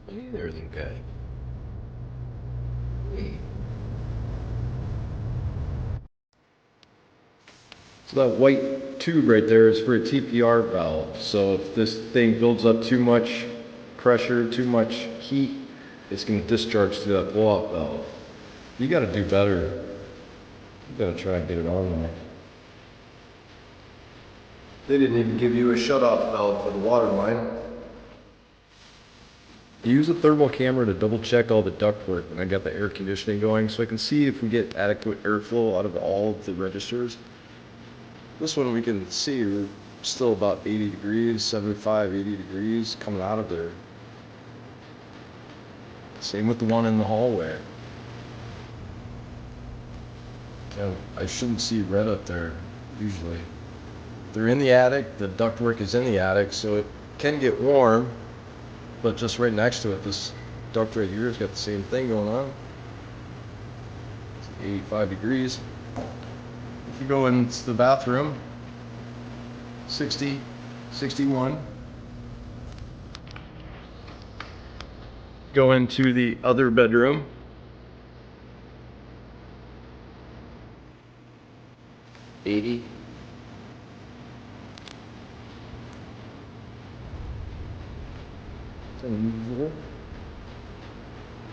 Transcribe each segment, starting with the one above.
Hey there, little guy. Hey. So that white tube right there is for a TPR valve. So if this thing builds up too much pressure, too much heat, it's going to discharge through that blow-up valve. You got to do better. You got to try and get it on there. They didn't even give you a shutoff valve for the water line. Use a thermal camera to double check all the ductwork when I got the air conditioning going so I can see if we get adequate airflow out of all of the registers. This one we can see we're still about 80 degrees, 75, 80 degrees coming out of there. Same with the one in the hallway. And I shouldn't see red up there usually. They're in the attic, the ductwork is in the attic, so it can get warm, but just right next to it, this duct right here has got the same thing going on. It's 85 degrees. If you go into the bathroom, 60, 61. Go into the other bedroom. 80.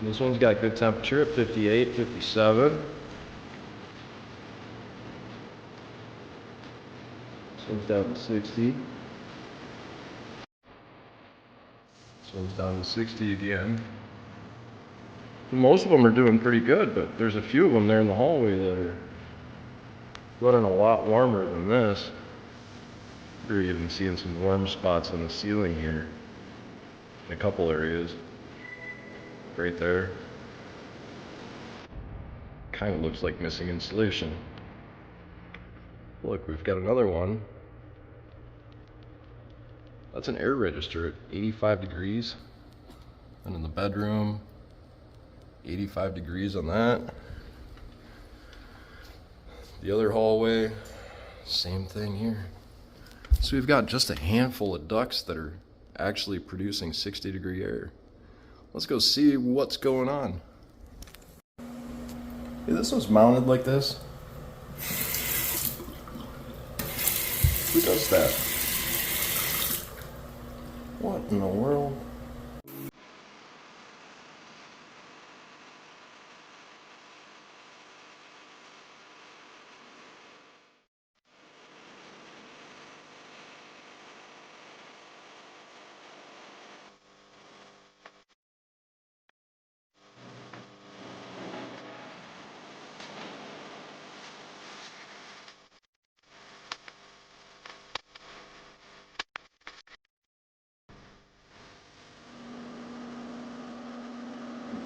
This one's got good temperature at 58, 57. This one's down to 60. This one's down to 60 again. Most of them are doing pretty good, but there's a few of them there in the hallway that are running a lot warmer than this. You're even seeing some warm spots on the ceiling here in a couple areas. Right there. Kind of looks like missing insulation. Look, we've got another one. That's an air register at 85 degrees. And in the bedroom, 85 degrees on that. The other hallway, same thing here. So we've got just a handful of ducts that are actually producing 60-degree air. Let's go see what's going on. Hey, this one's mounted like this. Who does that? What in the world?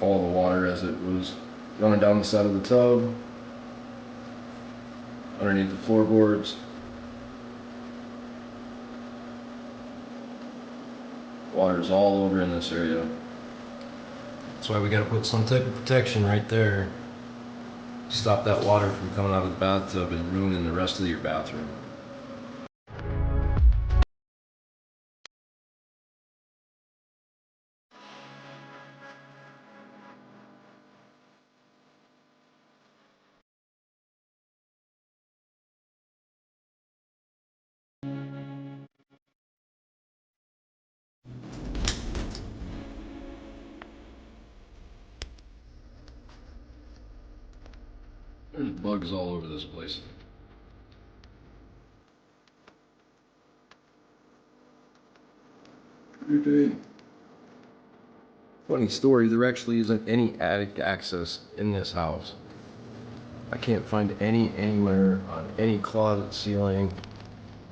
All the water as it was running down the side of the tub, underneath the floorboards. Water's all over in this area. That's why we gotta put some type of protection right there. Stop that water from coming out of the bathtub and ruining the rest of your bathroom. There's bugs all over this place. Funny story, there actually isn't any attic access in this house. I can't find any anywhere on any closet ceiling,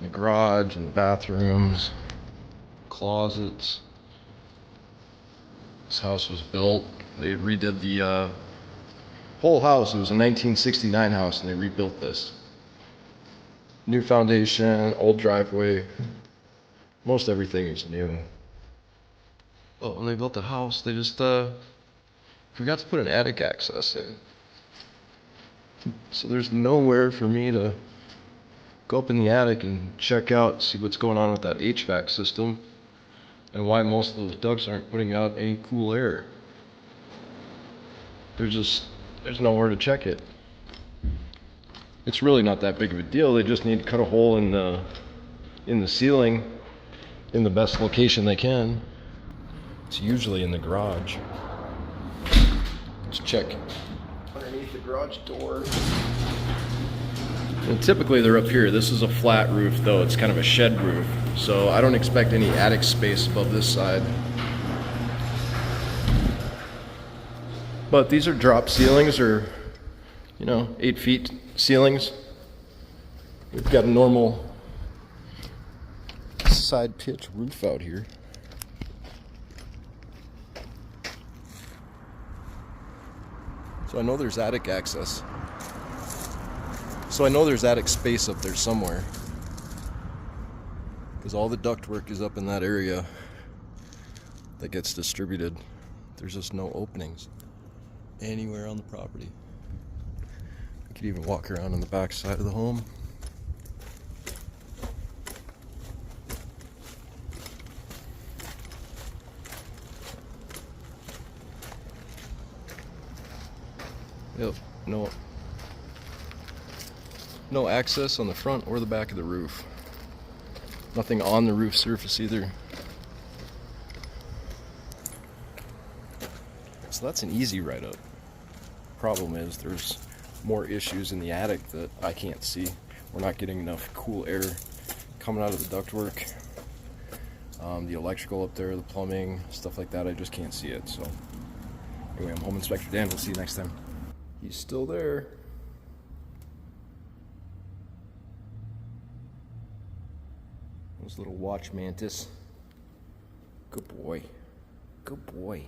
in the garage, in the bathrooms, closets. This house was built, they redid the whole house. It was a 1969 house and they rebuilt this. New foundation, old driveway, most everything is new. Well, when they built the house, they just forgot to put an attic access in. So there's nowhere for me to go up in the attic and check out, see what's going on with that HVAC system. and why most of the ducts aren't putting out any cool air. There's nowhere to check it. It's really not that big of a deal. They just need to cut a hole in the ceiling in the best location they can. It's usually in the garage. Let's check underneath the garage door. And typically they're up here. This is a flat roof though. It's kind of a shed roof. So I don't expect any attic space above this side. But these are drop ceilings, or 8 feet ceilings. We've got a normal side pitch roof out here. So I know there's attic access. So I know there's attic space up there somewhere, because all the ductwork is up in that area that gets distributed. There's just no openings anywhere on the property. I could even walk around on the back side of the home. Yep, no access on the front or the back of the roof. Nothing on the roof surface either. So that's an easy write-up. Problem is there's more issues in the attic that I can't see. We're not getting enough cool air coming out of the ductwork. The electrical up there, the plumbing, stuff like that, I just can't see it. So anyway, I'm Home Inspector Dan. We'll see you next time. He's still there. Those little watch mantis. Good boy. Good boy.